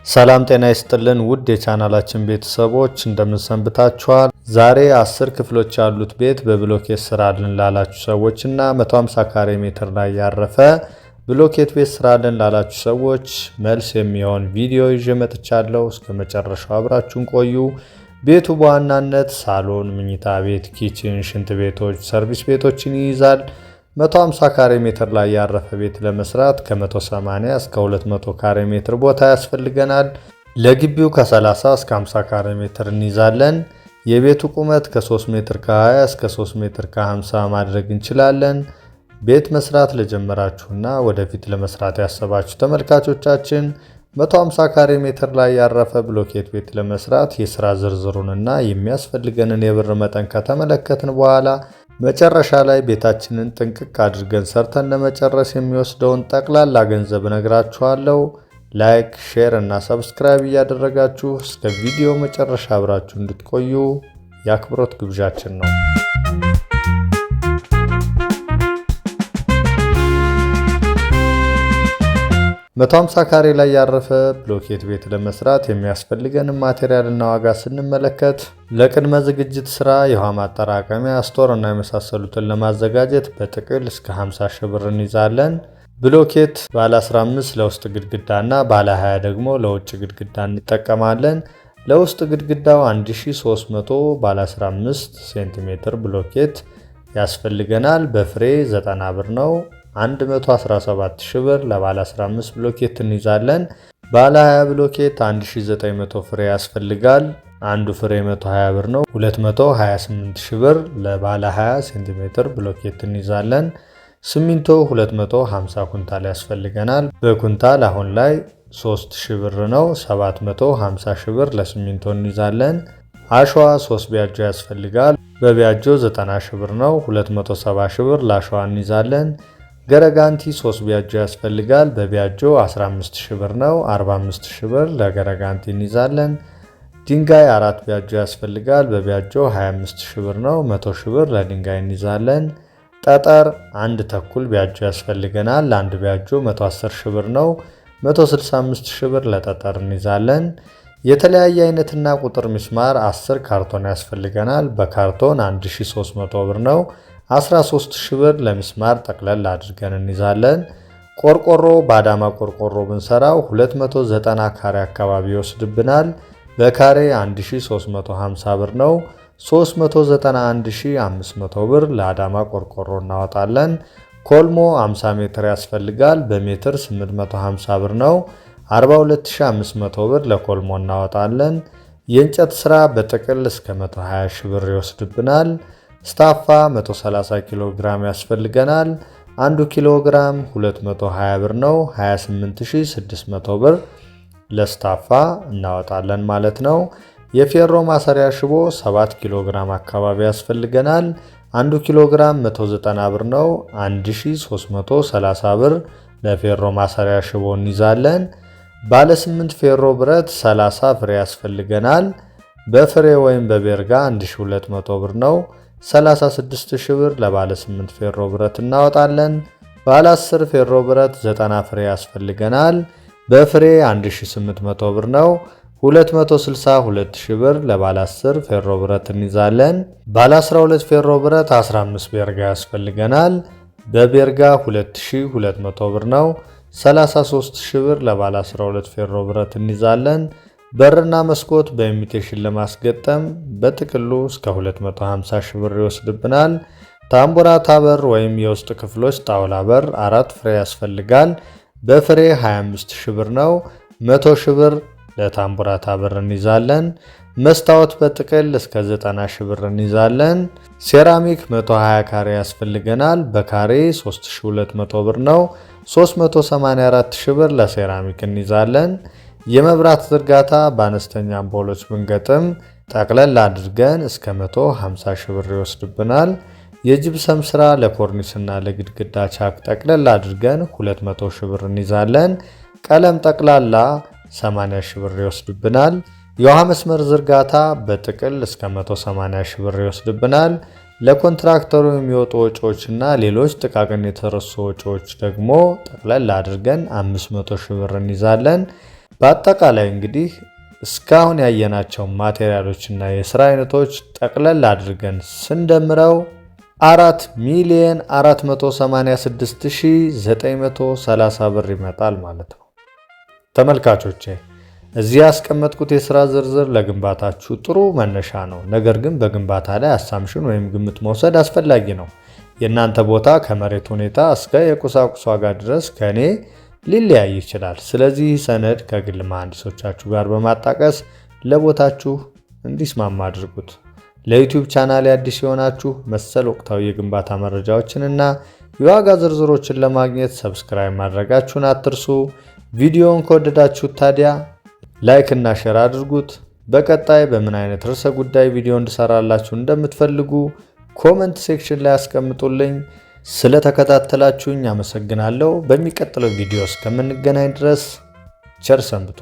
ሰላም ጤና ይስጥልን ውድ የቻናላችን ቤተሰቦች እንደምን ሰንብታችኋል? ዛሬ 10 ክፍሎች ያሉት ቤት በብሎኬት ስራልን ላላችሁ ሰዎችና 150 ካሬ ሜትር ላይ ያረፈ ብሎኬት ቤት ስራልን ላላችሁ ሰዎች መልስ የሚሆን ቪዲዮ ይዤ መጥቻለሁ። እስከ መጨረሻው አብራችሁን ቆዩ። ቤቱ በዋናነት ሳሎን፣ መኝታ ቤት፣ ኪችን፣ ሽንት ቤቶች፣ ሰርቪስ ቤቶችን ይይዛል። 150 ካሬ ሜትር ላይ ያረፈ ቤት ለመስራት ከ180 እስከ 200 ካሬ ሜትር ቦታ ያስፈልገናል። ለግቢው ከ30 እስከ 50 ካሬ ሜትር እንይዛለን። የቤቱ ቁመት ከ3 ሜትር ከ20 እስከ 3 ሜትር ከ50 ማድረግ እንችላለን። ቤት መስራት ለጀመራችሁና ወደፊት ለመስራት ያሰባችሁ ተመልካቾቻችን 150 ካሬ ሜትር ላይ ያረፈ ብሎኬት ቤት ለመስራት የስራ ዝርዝሩንና የሚያስፈልገንን የብር መጠን ከተመለከትን በኋላ መጨረሻ ላይ ቤታችንን ጥንቅቅ አድርገን ሰርተን ለመጨረስ የሚወስደውን ጠቅላላ ገንዘብ እነግራችኋለሁ። ላይክ፣ ሼር እና ሰብስክራይብ እያደረጋችሁ እስከ ቪዲዮ መጨረሻ አብራችሁ እንድትቆዩ የአክብሮት ግብዣችን ነው። መቶ 150 ካሬ ላይ ያረፈ ብሎኬት ቤት ለመስራት የሚያስፈልገን ማቴሪያልና ዋጋ ስንመለከት ለቅድመ ዝግጅት ስራ የውሃ ማጠራቀሚያ፣ ስቶር እና የመሳሰሉትን ለማዘጋጀት በጥቅል እስከ 50 ሺህ ብር እንይዛለን። ብሎኬት ባለ 15 ለውስጥ ግድግዳና ባለ 20 ደግሞ ለውጭ ግድግዳ እንጠቀማለን። ለውስጥ ግድግዳው 1300 ባለ 15 ሴንቲሜትር ብሎኬት ያስፈልገናል። በፍሬ 90 ብር ነው። 117 ሺህ ብር ለባለ 15 ብሎኬት እንይዛለን። ባለ 20 ብሎኬት 1900 ፍሬ ያስፈልጋል። አንዱ ፍሬ 120 ብር ነው። 228 ሺህ ብር ለባለ 20 ሴንቲሜትር ብሎኬት እንይዛለን። ሲሚንቶ 250 ኩንታል ያስፈልገናል። በኩንታል አሁን ላይ 3000 ብር ነው። 750 ሺህ ብር ለሲሚንቶ እንይዛለን። አሸዋ 3 ቢያጆ ያስፈልጋል። በቢያጆ 90 ሺህ ብር ነው። 270 ሺህ ብር ለአሸዋ እንይዛለን። ገረጋንቲ 3 ቢያጆ ያስፈልጋል። በቢያጆ 15 ሺህ ብር ነው። 45 ሺህ ብር ለገረጋንቲ እንይዛለን። ድንጋይ 4 ቢያጆ ያስፈልጋል። በቢያጆ 25 ሺህ ብር ነው። 100 ሺህ ብር ለድንጋይ እንይዛለን። ጠጠር 1 ተኩል ቢያጆ ያስፈልገናል። ለአንድ ቢያጆ 110 ሺህ ብር ነው። 165 ሺህ ብር ለጠጠር እንይዛለን። የተለያየ አይነትና ቁጥር ሚስማር 10 ካርቶን ያስፈልገናል። በካርቶን 1300 ብር ነው። 13 ሺህ ብር ለሚስማር ጠቅለል አድርገን እንይዛለን። ቆርቆሮ በአዳማ ቆርቆሮ ብንሰራው 290 ካሬ አካባቢ ይወስድብናል። በካሬ 1350 ብር ነው። 391500 ብር ለአዳማ ቆርቆሮ እናወጣለን። ኮልሞ 50 ሜትር ያስፈልጋል። በሜትር 850 ብር ነው። 42500 ብር ለኮልሞ እናወጣለን። የእንጨት ስራ በጥቅል እስከ 120 ሺህ ብር ይወስድብናል። ስታፋ 130 ኪሎ ግራም ያስፈልገናል። 1 ኪሎ ግራም 220 ብር ነው። 28600 ብር ለስታፋ እናወጣለን ማለት ነው። የፌሮ ማሰሪያ ሽቦ 7 ኪሎ ግራም አካባቢ ያስፈልገናል። 1 ኪሎ ግራም 190 ብር ነው። 1330 ብር ለፌሮ ማሰሪያ ሽቦ እንይዛለን። ባለ 8 ፌሮ ብረት 30 ፍሬ ያስፈልገናል። በፍሬ ወይም በቤርጋ 1200 ብር ነው። 36 ሺህ ብር ለባለ 8 ፌሮ ብረት እናወጣለን። ባለ 10 ፌሮ ብረት 90 ፍሬ ያስፈልገናል። በፍሬ 1800 ብር ነው። 262 ሺህ ብር ለባለ 10 ፌሮ ብረት እንይዛለን። ባለ 12 ፌሮ ብረት 15 ቤርጋ ያስፈልገናል። በቤርጋ 2200 ብር ነው። 33 ሺህ ብር ለባለ 12 ፌሮ ብረት እንይዛለን። በርና መስኮት በኢሚቴሽን ለማስገጠም በጥቅሉ እስከ 250 ሺህ ብር ይወስድብናል። ታምቡራታ በር ወይም የውስጥ ክፍሎች ጣውላ በር 4 ፍሬ ያስፈልጋል። በፍሬ 25 ሺህ ብር ነው። 100 ሺህ ብር ለታምቡራታ በር እንይዛለን። መስታወት በጥቅል እስከ 90 ሺህ ብር እንይዛለን። ሴራሚክ 120 ካሬ ያስፈልገናል። በካሬ 3200 ብር ነው። 384 ሺህ ብር ለሴራሚክ እንይዛለን። የመብራት ዝርጋታ በአነስተኛ አምፖሎች ብንገጥም ጠቅለል አድርገን እስከ 150 ሺህ ብር ይወስድብናል። የጅብሰም ስራ ለኮርኒስና ለግድግዳ ቻክ ጠቅለል አድርገን 200 ሺህ ብር እንይዛለን። ቀለም ጠቅላላ 80 ሺህ ብር ይወስድብናል። የውሃ መስመር ዝርጋታ በጥቅል እስከ 180 ሺህ ብር ይወስድብናል። ለኮንትራክተሩ የሚወጡ ወጪዎችና ሌሎች ጥቃቅን የተረሱ ወጪዎች ደግሞ ጠቅለል አድርገን 500 ሺህ ብር እንይዛለን። በአጠቃላይ እንግዲህ እስካሁን ያየናቸው ማቴሪያሎችና የስራ አይነቶች ጠቅለል አድርገን ስንደምረው 4,486,930 ብር ይመጣል ማለት ነው። ተመልካቾቼ እዚህ ያስቀመጥኩት የስራ ዝርዝር ለግንባታችሁ ጥሩ መነሻ ነው። ነገር ግን በግንባታ ላይ አሳምሽን ወይም ግምት መውሰድ አስፈላጊ ነው። የእናንተ ቦታ ከመሬት ሁኔታ እስከ የቁሳቁስ ዋጋ ድረስ ከኔ ሊለያይ ይችላል። ስለዚህ ሰነድ ከግል መሐንዲሶቻችሁ ጋር በማጣቀስ ለቦታችሁ እንዲስማማ አድርጉት። ለዩቲዩብ ቻናል አዲስ የሆናችሁ መሰል ወቅታዊ የግንባታ መረጃዎችንና የዋጋ ዝርዝሮችን ለማግኘት ሰብስክራይብ ማድረጋችሁን አትርሱ። ቪዲዮውን ከወደዳችሁት ታዲያ ላይክ እና ሼር አድርጉት። በቀጣይ በምን አይነት ርዕሰ ጉዳይ ቪዲዮ እንድሰራላችሁ እንደምትፈልጉ ኮመንት ሴክሽን ላይ አስቀምጡልኝ። ስለተከታተላችሁኝ አመሰግናለሁ። በሚቀጥለው ቪዲዮ እስከምንገናኝ ድረስ ቸር ሰንብቱ።